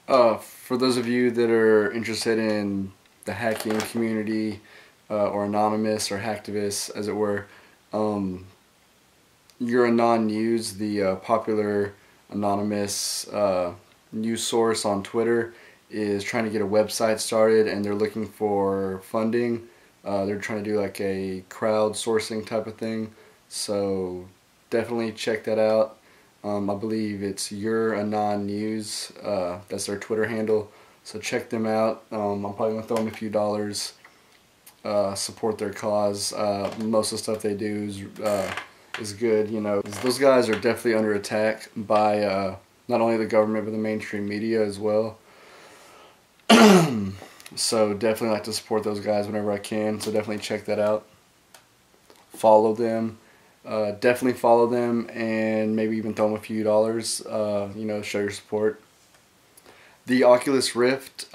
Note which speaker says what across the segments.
Speaker 1: For those of you that are interested in the hacking community, or anonymous or hacktivists, as it were, Your Non-News, the popular anonymous news source on Twitter, is trying to get a website started, and they're looking for funding. They're trying to do like a crowdsourcing type of thing, so definitely check that out. I believe it's Your Anon News. That's their Twitter handle. So check them out. I'm probably gonna throw them a few dollars. Support their cause. Most of the stuff they do is good. You know, those guys are definitely under attack by not only the government but the mainstream media as well. So definitely like to support those guys whenever I can. So definitely check that out. Follow them. Definitely follow them, and maybe even throw them a few dollars, show your support. The Oculus Rift,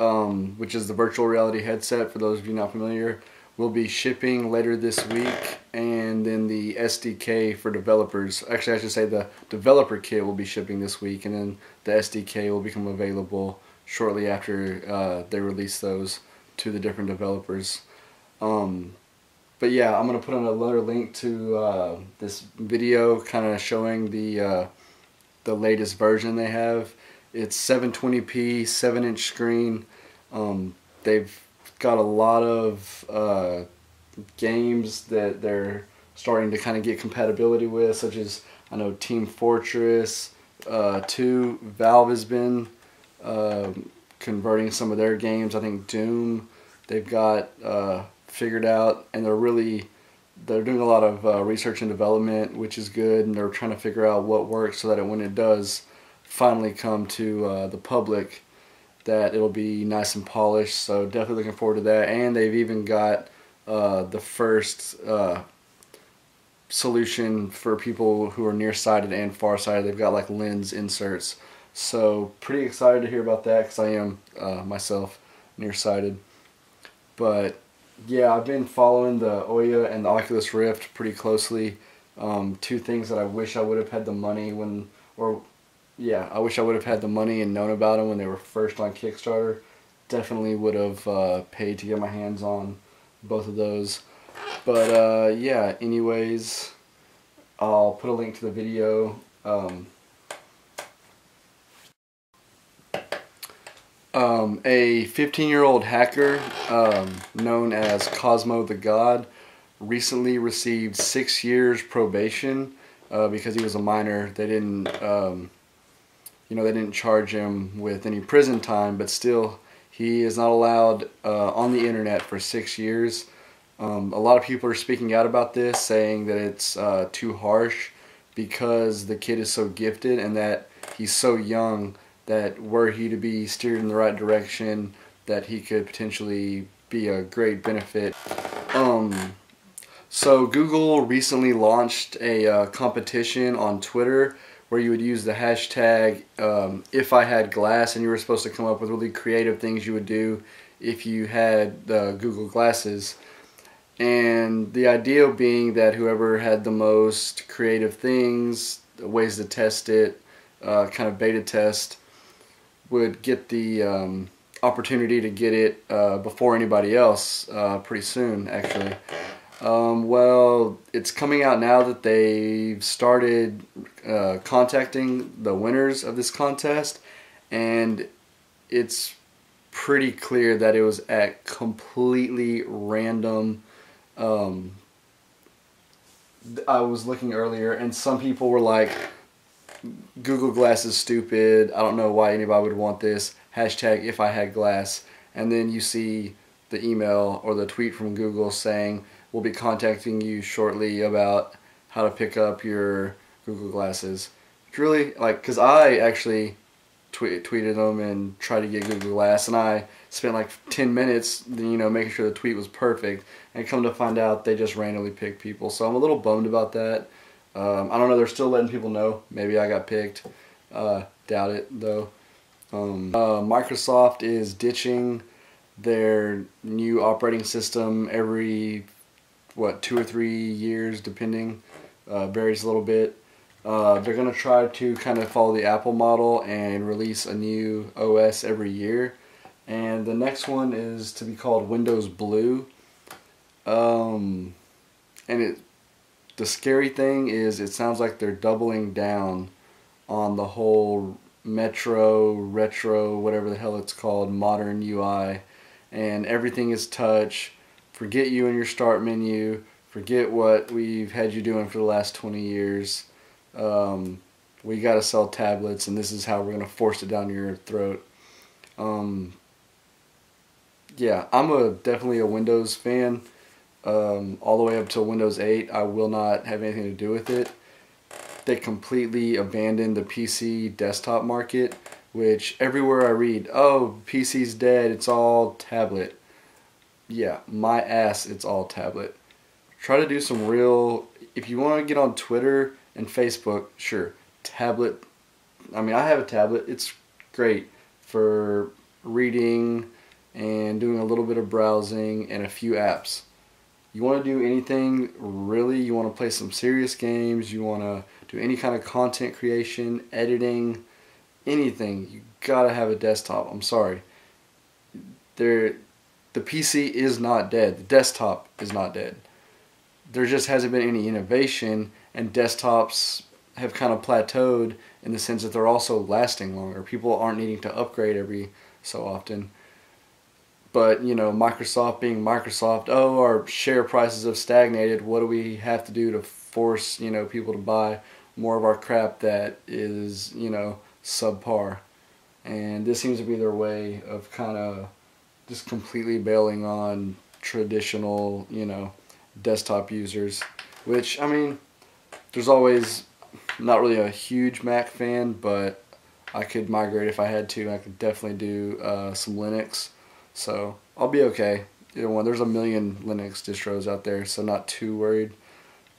Speaker 1: which is the virtual reality headset, for those of you not familiar, will be shipping later this week, and then the SDK for developers, actually I should say the developer kit will be shipping this week, and then the SDK will become available shortly after they release those to the different developers. But yeah, I'm going to put on another link to this video kind of showing the latest version they have. It's 720p, 7-inch screen. They've got a lot of games that they're starting to kind of get compatibility with, such as, I know, Team Fortress 2. Valve has been converting some of their games. I think Doom they've got figured out, and they're doing a lot of research and development, which is good, and they're trying to figure out what works so that when it does finally come to the public, that it'll be nice and polished. So definitely looking forward to that. And they've even got the first solution for people who are nearsighted and farsighted. They've got like lens inserts, so pretty excited to hear about that, because I am myself nearsighted. But yeah, I've been following the Ouya and the Oculus Rift pretty closely. Two things that I wish I would have had the money I wish I would have had the money and known about them when they were first on Kickstarter. Definitely would have paid to get my hands on both of those. But yeah, anyways, I'll put a link to the video. A 15-year-old hacker known as Cosmo the God recently received 6 years probation because he was a minor. They didn't, they didn't charge him with any prison time, but still, he is not allowed on the internet for 6 years. A lot of people are speaking out about this, saying that it's too harsh because the kid is so gifted and that he's so young, that were he to be steered in the right direction, that he could potentially be a great benefit. So Google recently launched a competition on Twitter where you would use the hashtag #IfIHadGlass, and you were supposed to come up with really creative things you would do if you had the Google Glasses. And the idea being that whoever had the most creative things, ways to test it, kind of beta test, would get the opportunity to get it before anybody else pretty soon, actually. Well, it's coming out now that they've started contacting the winners of this contest, and it's pretty clear that it was at completely random. I was looking earlier, and some people were like, Google Glass is stupid, I don't know why anybody would want this, hashtag #IfIHadGlass, and then you see the email or the tweet from Google saying, we'll be contacting you shortly about how to pick up your Google Glasses. It's really, like, because I actually tweeted them and tried to get Google Glass, and I spent like 10 minutes, making sure the tweet was perfect, and come to find out they just randomly picked people. So I'm a little bummed about that. I don't know, they're still letting people know. Maybe I got picked. Doubt it, though. Microsoft is ditching their new operating system every, 2 or 3 years, depending. Varies a little bit. They're going to try to kind of follow the Apple model and release a new OS every year. And the next one is to be called Windows Blue. And the scary thing is it sounds like they're doubling down on the whole retro, whatever the hell it's called, modern UI. And everything is touch. Forget you and your start menu. Forget what we've had you doing for the last 20 years. We got to sell tablets, and this is how we're going to force it down your throat. Yeah, I'm definitely a Windows fan. All the way up to Windows 8, I will not have anything to do with it. They completely abandoned the PC desktop market, which everywhere I read, oh, PC's dead, it's all tablet. Yeah, my ass, it's all tablet. Try to do some real, if you want to get on Twitter and Facebook, sure, tablet. I mean, I have a tablet. It's great for reading and doing a little bit of browsing and a few apps. You want to do anything really, you want to play some serious games, you want to do any kind of content creation, editing, anything, you gotta have a desktop. I'm sorry. The PC is not dead. The desktop is not dead. There just hasn't been any innovation, and desktops have kind of plateaued in the sense that they're also lasting longer. People aren't needing to upgrade every so often. But, you know, Microsoft being Microsoft, oh, our share prices have stagnated. What do we have to do to force, you know, people to buy more of our crap that is, you know, subpar? And this seems to be their way of kind of just completely bailing on traditional, you know, desktop users. Which, I mean, there's always, not really a huge Mac fan, but I could migrate if I had to. I could definitely do some Linux. So I'll be okay. Either one. There's a million Linux distros out there, so not too worried.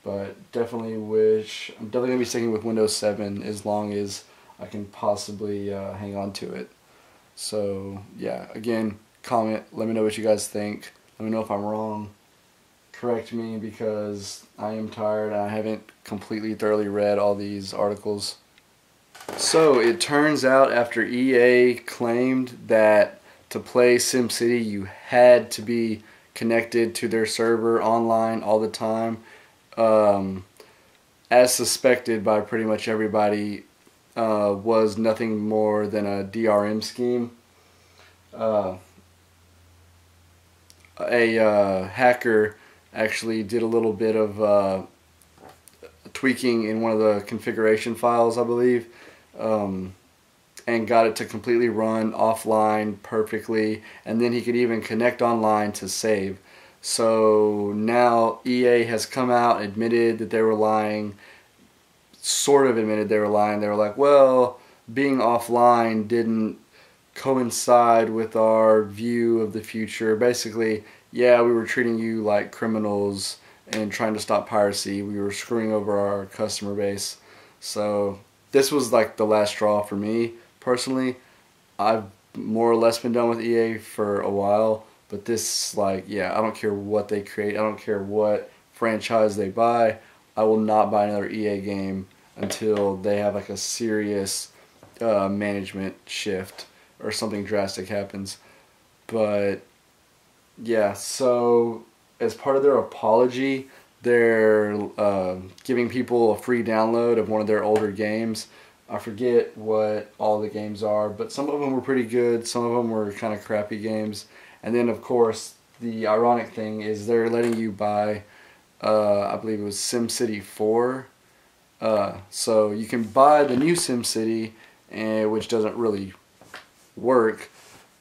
Speaker 1: But I'm definitely gonna be sticking with Windows 7 as long as I can possibly hang on to it. So yeah, again, comment. Let me know what you guys think. Let me know if I'm wrong. Correct me, because I am tired. I haven't completely thoroughly read all these articles. So it turns out after EA claimed that to play SimCity you had to be connected to their server online all the time, as suspected by pretty much everybody, was nothing more than a DRM scheme. A hacker actually did a little bit of tweaking in one of the configuration files, I believe, and got it to completely run offline perfectly, and then he could even connect online to save. So now EA has come out, admitted that they were lying, sort of admitted they were lying. They were like, well, being offline didn't coincide with our view of the future. Basically, yeah, we were treating you like criminals and trying to stop piracy. We were screwing over our customer base. So this was like the last straw for me personally. I've more or less been done with EA for a while, but this, like, yeah, I don't care what they create. I don't care what franchise they buy. I will not buy another EA game until they have like a serious management shift or something drastic happens. But yeah, so as part of their apology, they're giving people a free download of one of their older games. I forget what all the games are, but some of them were pretty good. Some of them were kind of crappy games. And then, of course, the ironic thing is they're letting you buy, I believe it was SimCity 4. So you can buy the new SimCity, which doesn't really work,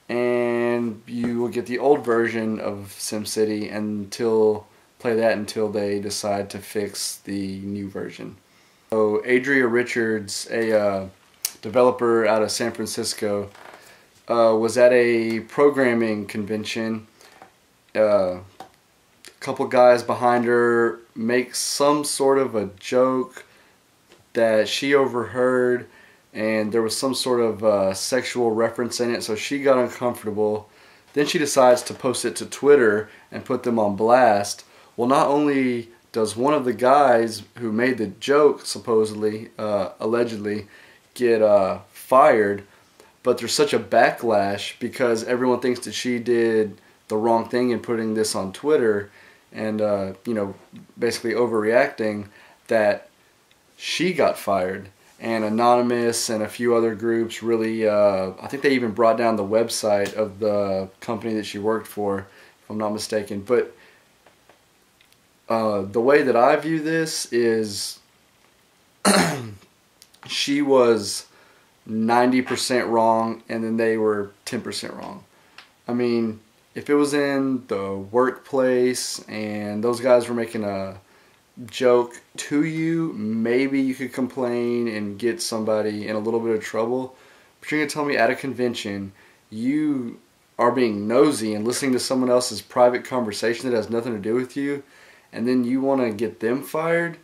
Speaker 1: and you will get the old version of SimCity play that until they decide to fix the new version. So Adria Richards, a developer out of San Francisco, was at a programming convention. A couple guys behind her make some sort of a joke that she overheard, and there was some sort of sexual reference in it, so she got uncomfortable. Then she decides to post it to Twitter and put them on blast. Well, not only does one of the guys who made the joke, supposedly, allegedly, get fired. But there's such a backlash because everyone thinks that she did the wrong thing in putting this on Twitter and, you know, basically overreacting, that she got fired. And Anonymous and a few other groups really, I think they even brought down the website of the company that she worked for, if I'm not mistaken. But the way that I view this is she was 90% wrong and then they were 10% wrong. I mean, if it was in the workplace and those guys were making a joke to you, maybe you could complain and get somebody in a little bit of trouble. But you're going to tell me at a convention you are being nosy and listening to someone else's private conversation that has nothing to do with you, and then you want to get them fired?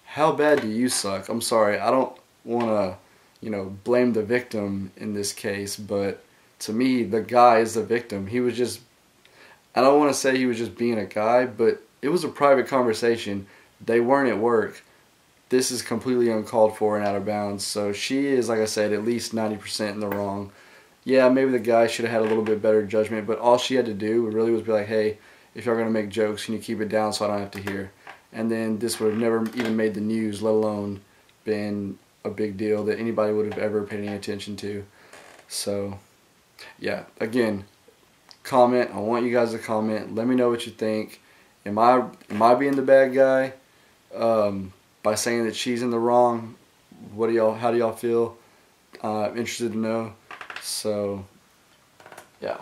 Speaker 1: How bad do you suck? I'm sorry, I don't want to, you know, blame the victim in this case, but to me, the guy is the victim. He was just, I don't want to say he was just being a guy, but it was a private conversation. They weren't at work. This is completely uncalled for and out of bounds. So she is, like I said, at least 90% in the wrong. Yeah, maybe the guy should have had a little bit better judgment, but all she had to do really was be like, hey, if y'all going to make jokes, can you keep it down so I don't have to hear? And then this would have never even made the news, let alone been a big deal that anybody would have ever paid any attention to. So, yeah, again, comment. I want you guys to comment. Let me know what you think. Am I being the bad guy by saying that she's in the wrong? How do y'all feel? I'm interested to know. So, yeah.